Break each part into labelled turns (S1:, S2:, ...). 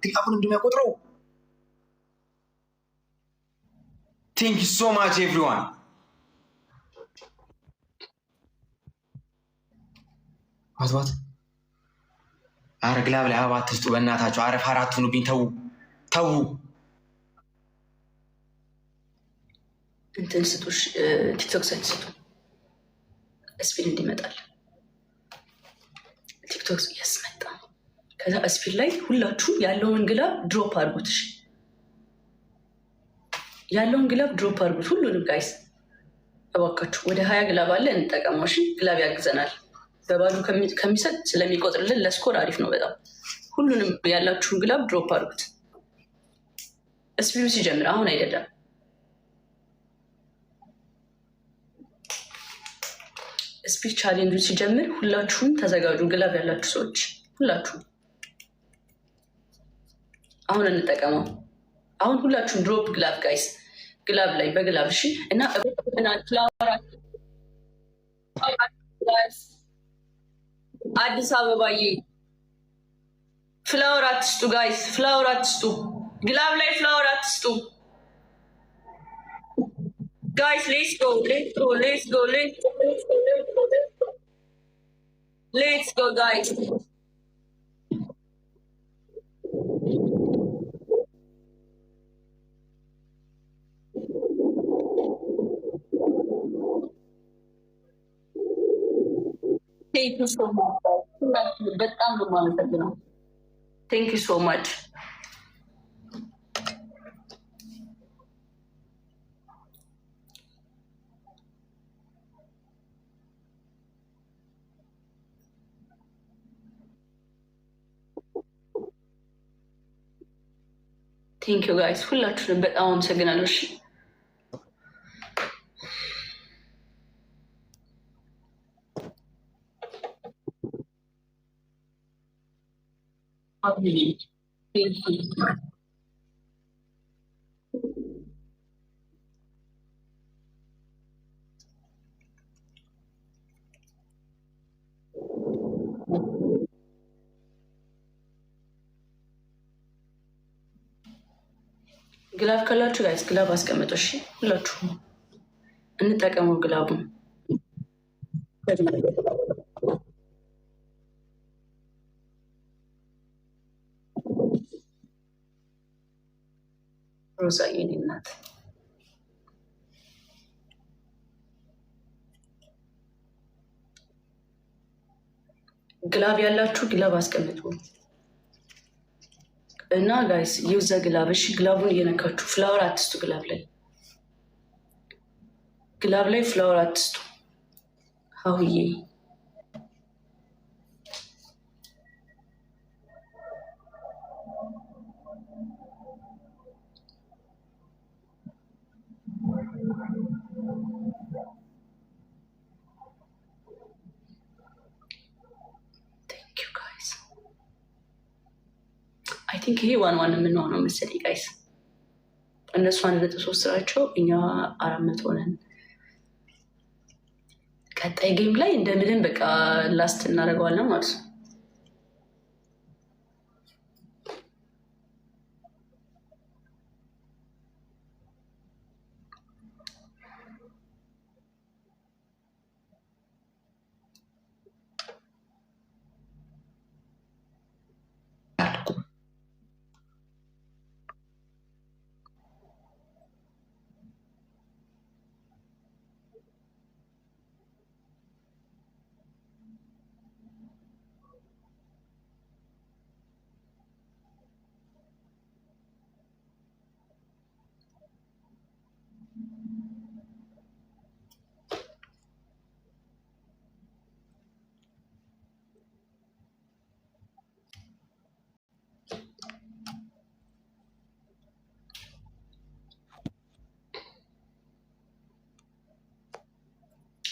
S1: ግላቡን እንደሚያቆጥረው። ቴንክ ዩ ሶ ማች ኤቭሪዋን። ዋት አረ ግላብ ላይ አበባ አትስጡ በእናታችሁ። አረ ፋራት ሁኑብኝ። ተው
S2: እንትን ስጡሽ ቲክቶክ ሳይት ስጡ ስፒል እንዲመጣል ቲክቶክ ያስመጣ። ከዛ ስፒል ላይ ሁላችሁ ያለውን ግላብ ድሮፕ አድርጉት። እሺ ያለውን ግላብ ድሮፕ አድርጉት ሁሉንም ጋይስ እባካችሁ። ወደ 20 ግላብ አለ እንጠቀመው። እሺ ግላብ ያግዘናል። በባሉ ከሚሰጥ ስለሚቆጥርልን ለስኮር አሪፍ ነው በጣም። ሁሉንም ያላችሁን ግላብ ድሮፕ አድርጉት። ስፒሉ ሲጀምር አሁን አይደለም። ስፒል ቻሌንጁ ሲጀምር ሁላችሁም ተዘጋጁ። ግላብ ያላችሁ ሰዎች ሁላችሁም አሁን እንጠቀመው። አሁን ሁላችሁም ድሮፕ ግላብ ጋይስ፣ ግላብ ላይ በግላብ እሺ። እና አዲስ አበባዬ ፍላወር አትስጡ ጋይስ፣ ፍላወር አትስጡ። ግላብ ላይ ፍላወር አትስጡ ጋይስ። ሌትስ ጎ ጋይስ። ቴንክ ዩ ሶ ማች። በጣም ነው የማመሰግነው። ቴንክ ዩ ሶ ማች። ቴንክ ዩ ጋይስ፣ ሁላችሁንም በጣም አመሰግናለሁ። እሺ ግላብ ካላችሁ ጋይስ ግላብ አስቀምጡ። እሺ ሁላችሁም እንጠቀመው ግላቡን። ሮዛ የኔ እናት ግላብ ያላችሁ ግላብ አስቀምጡ እና ጋይስ የውዘ ግላብ። እሺ ግላቡን እየነካችሁ ፍላወር አትስጡ። ግላብ ላይ ፍላወር አትስጡ። ሀውዬ አይ ቲንክ ይሄ ዋን የምንሆነው መሰለኝ ጋይስ። እነሱ 1.3 ስራቸው እኛ 400 ሆነን ቀጣይ ጌም ላይ እንደምንም በቃ ላስት እናደርገዋለን ማለት ነው።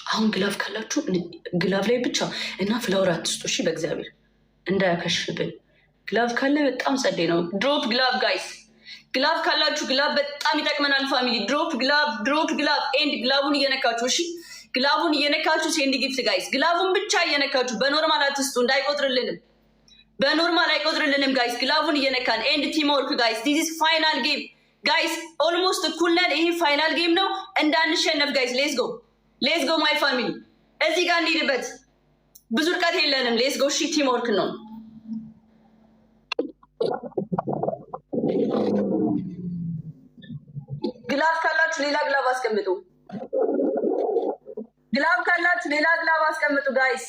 S2: አሁን ግላፍ ካላችሁ ግላፍ ላይ ብቻ እና ፍላወር አትስጡ። እሺ በእግዚአብሔር እንዳያከሽብን። ግላፍ ካለ በጣም ጸዴ ነው። ድሮፕ ግላፍ ጋይስ፣ ግላፍ ካላችሁ ግላፍ በጣም ይጠቅመናል ፋሚሊ። ድሮፕ ግላፍ ኤንድ ግላቡን እየነካችሁ እሺ፣ ግላቡን እየነካችሁ ሴንድ ጊፍት ጋይስ። ግላቡን ብቻ እየነካችሁ በኖርማል አትስጡ እንዳይቆጥርልንም። በኖርማል አይቆጥርልንም ጋይስ። ግላቡን እየነካን ኤንድ ቲም ወርክ ጋይስ። ዲስ ኢዝ ፋይናል ጌም ጋይስ። ኦልሞስት እኩል ነን። ይሄ ፋይናል ጌም ነው፣ እንዳንሸነፍ ጋይስ። ሌትስ ጎ ማይ ፋሚሊ። እዚህ ጋር እንሂድበት፣ ብዙ ርቀት የለንም። ሌትስ ጎ። እሺ ቲም ወርክ ነው። ግላብ ካላችሁ ሌላ ግላብ አስቀምጡ። ግላብ ካላችሁ ሌላ ግላብ አስቀምጡ ጋይስ።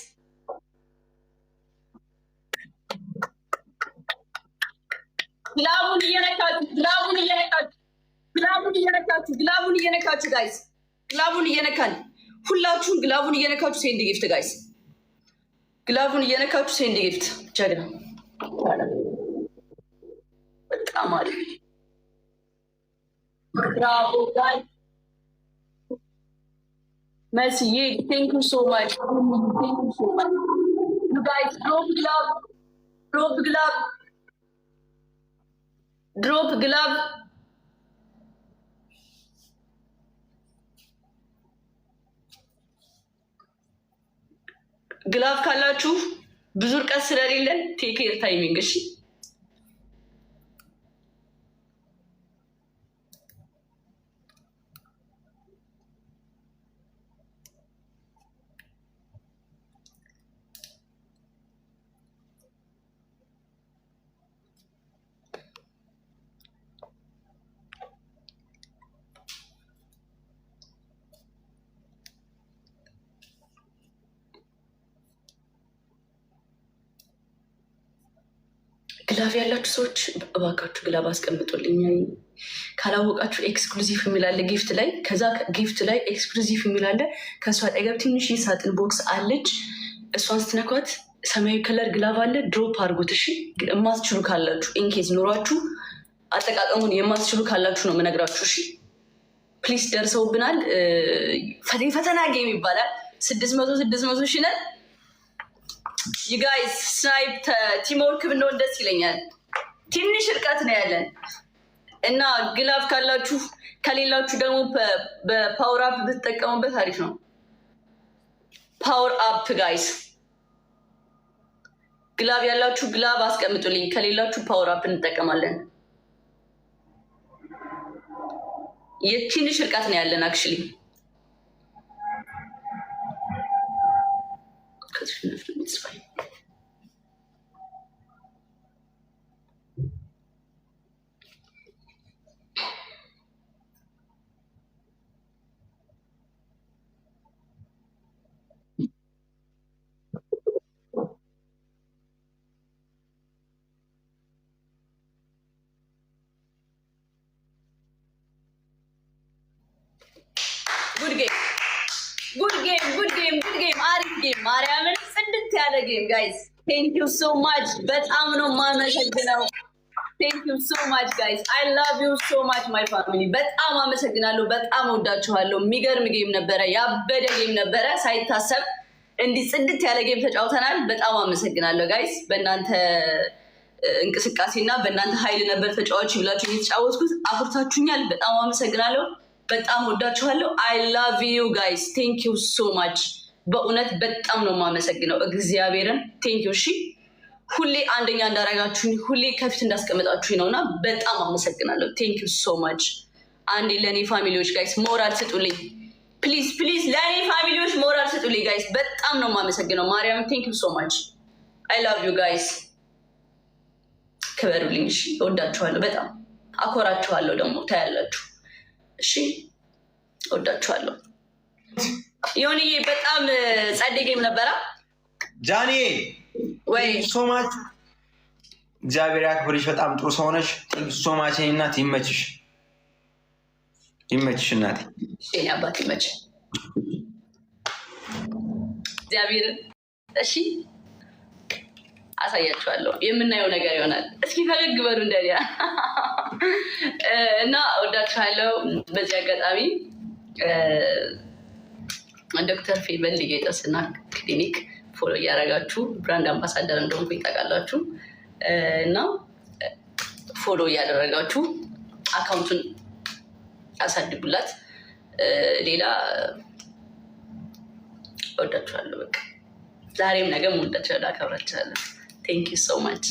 S2: ግላቡን እየነካችሁ ጋይስ። ግላቡን እየነካን ሁላችሁም ግላቡን እየነካችሁ ሴንድ ጊፍት ጋይስ። ግላቡን እየነካችሁ ሴንድ ጊፍት። ጀግና በጣም አሪፍ። ብራቮ ጋይስ። መስዬ ቴንክ ዩ ሶ ማች ዩ ጋይስ። ድሮፕ ግላብ ግላብ ካላችሁ ብዙ ርቀት ስለሌለን ቴክ ኬር ታይሚንግ። እሺ ግላብ ያላችሁ ሰዎች እባካችሁ ግላብ አስቀምጡልኝ። ካላወቃችሁ ኤክስክሉዚቭ የሚላለ ጊፍት ላይ፣ ከዛ ጊፍት ላይ ኤክስክሉዚቭ የሚላለ ከእሷ አጠገብ ትንሽ ሳጥን ቦክስ አለች። እሷን ስትነኳት ሰማያዊ ከለር ግላብ አለ። ድሮፕ አድርጉት። እሺ የማትችሉ ካላችሁ ኢንኬዝ ኖሯችሁ አጠቃቀሙን የማትችሉ ካላችሁ ነው የምነግራችሁ። እሺ ፕሊስ ደርሰውብናል። ፈተና ጌም ይባላል። 600 ሺህ ነን። ዩጋይስ ስናይፕ ቲምወርክ ብንሆን ደስ ይለኛል። ትንሽ እርቀት ነው ያለን እና ግላብ ካላችሁ ከሌላችሁ ደግሞ በፓወር አፕ ብትጠቀሙበት አሪፍ ነው። ፓወር አፕ ጋይስ። ግላብ ያላችሁ ግላብ አስቀምጡልኝ፣ ከሌላችሁ ፓወር አፕ እንጠቀማለን። የትንሽ እርቀት ነው ያለን አክቹሊ It's fine. Good game. አሪፍ ጌም ማርያምን ጽድት ያለ ጌም ጋይስ። ቴንክ ዩ ሶ ማች። በጣም ነው የማመሰግነው። ቴንክ ዩ ሶ ማች ጋይስ። አይ ላቭ ዩ ሶ ማች ማይ ፋሚሊ። በጣም አመሰግናለሁ። በጣም ወዳችኋለሁ። የሚገርም ጌም ነበረ። ያበደ ጌም ነበረ። ሳይታሰብ እንዲህ ጽድት ያለ ጌም ተጫውተናል። በጣም አመሰግናለሁ ጋይስ። በእናንተ እንቅስቃሴና በእናንተ ኃይል ነበር ተጫዋች ብላችሁ እየተጫወትኩት። አፍርታችሁኛል። በጣም አመሰግናለሁ። በጣም ወዳችኋለሁ። አይ ላቭ ዩ ጋይስ። ቴንክ ዩ ሶ ማች። በእውነት በጣም ነው የማመሰግነው እግዚአብሔርን። ቴንክ ዩ። እሺ ሁሌ አንደኛ እንዳረጋችሁኝ፣ ሁሌ ከፊት እንዳስቀመጣችሁኝ ነውና በጣም አመሰግናለሁ። ቴንክ ዩ ሶ ማች። አንዴ ለእኔ ፋሚሊዎች ጋይስ ሞራል ስጡልኝ ፕሊዝ። ለእኔ ፋሚሊዎች ሞራል ስጡልኝ ጋይስ። በጣም ነው የማመሰግነው ማርያም። ቴንክ ዩ ሶ ማች። አይ ላቭ ዩ ጋይስ። ክበሩልኝ። እሺ እወዳችኋለሁ። በጣም አኮራችኋለሁ ደግሞ ታያላችሁ። እሺ እወዳችኋለሁ። ዮኒዬ በጣም ጸዴ ጌም ነበረ።
S1: ጃኒ
S2: ወይ
S1: ሶማች እግዚአብሔር ያክብርሽ። በጣም ጥሩ ሰው ነሽ። ሶማች እናት ይመችሽ እናቴ።
S2: እሺ አባት ይመች እግዚአብሔር። እሺ አሳያችኋለሁ። የምናየው ነገር ይሆናል። እስኪ ፈገግ በሉ እንደዚያ እና እወዳችኋለሁ። በዚህ አጋጣሚ ዶክተር ፌበል ጌጠስና ክሊኒክ ፎሎ እያደረጋችሁ ብራንድ አምባሳደር እንደሆንኩ ይጠቃላችሁ እና ፎሎ እያደረጋችሁ አካውንቱን አሳድጉላት። ሌላ እወዳችኋለሁ። በቃ ዛሬም ነገም እወዳችኋለሁ፣ አከብራችኋለሁ። ቴንክ ዩ ሶ ማች።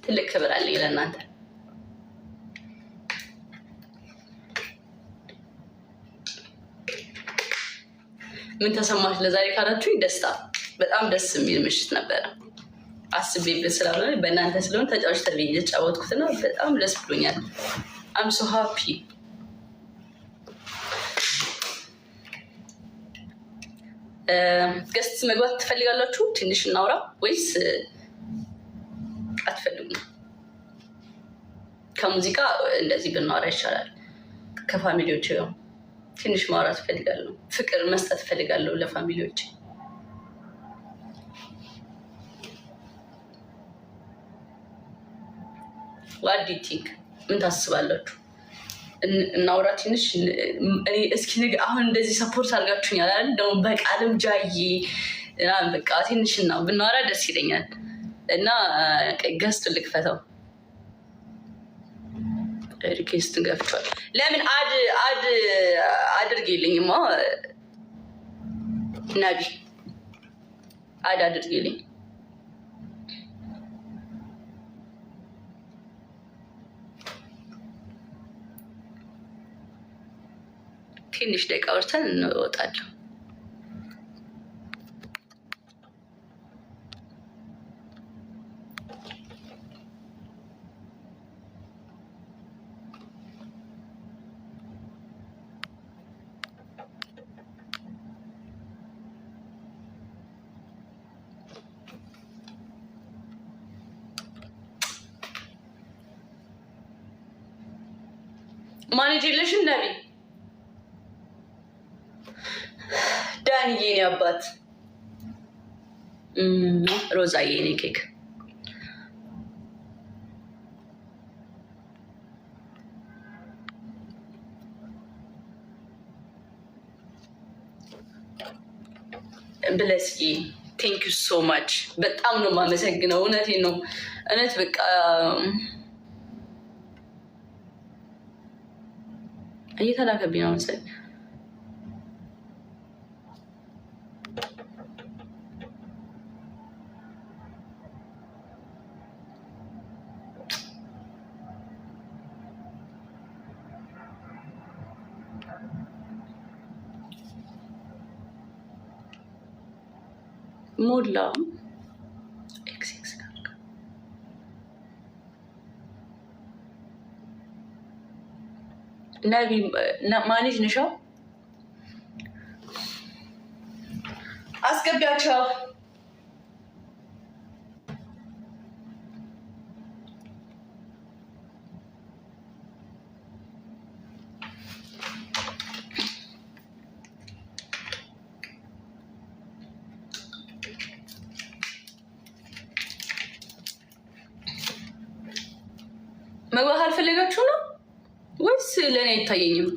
S2: ትልቅ ክብር አለኝ ለእናንተ። ምን ተሰማሽ ለዛሬ ካላችሁኝ፣ ደስታ፣ በጣም ደስ የሚል ምሽት ነበረ። አስቤበት ስላልሆነ በእናንተ ስለሆነ ተጫዋች ተብዬ የተጫወትኩትና በጣም ደስ ብሎኛል። አም ሶ ሃፒ። ገስት መግባት ትፈልጋላችሁ? ትንሽ እናውራ ወይስ አትፈልጉም? ከሙዚቃ እንደዚህ ብናወራ ይሻላል። ከፋሚሊዎች ነው ትንሽ ማውራት እፈልጋለሁ። ፍቅር መስጠት እፈልጋለሁ ለፋሚሊዎች። ዋት ዱ ዩ ቲንክ? ምን ታስባላችሁ? እናውራ ትንሽ። እስኪ አሁን እንደዚህ ሰፖርት አድርጋችሁኛል አይደል? ደግሞ በቃልም ጃዬ በቃ ትንሽ ነው ብናወራ ደስ ይለኛል። እና ገስቱን ልክፈተው። ሪኩዌስቱን ገፍቷል። ለምን አድርጌልኝማ ናቢ አድርጌልኝ። ትንሽ ደቂቃ ወርተን እንወጣለን። ማኔጅ የለሽም ነቢ? ዳንዬ የኔ አባት፣ ሮዛዬ የኔ ኬክ፣ ብለስዬ ቴንክ ዩ ሶ ማች። በጣም ነው የማመሰግነው። እውነቴን ነው። እውነት በቃ እየተላከብኝ ነው መሰለኝ። ሞላ ነቢ ማኔጅ ነሻው? አስገቢያቸው። መግባት አልፈለጋችሁ ነው ወይስ ለእኔ አይታየኝም?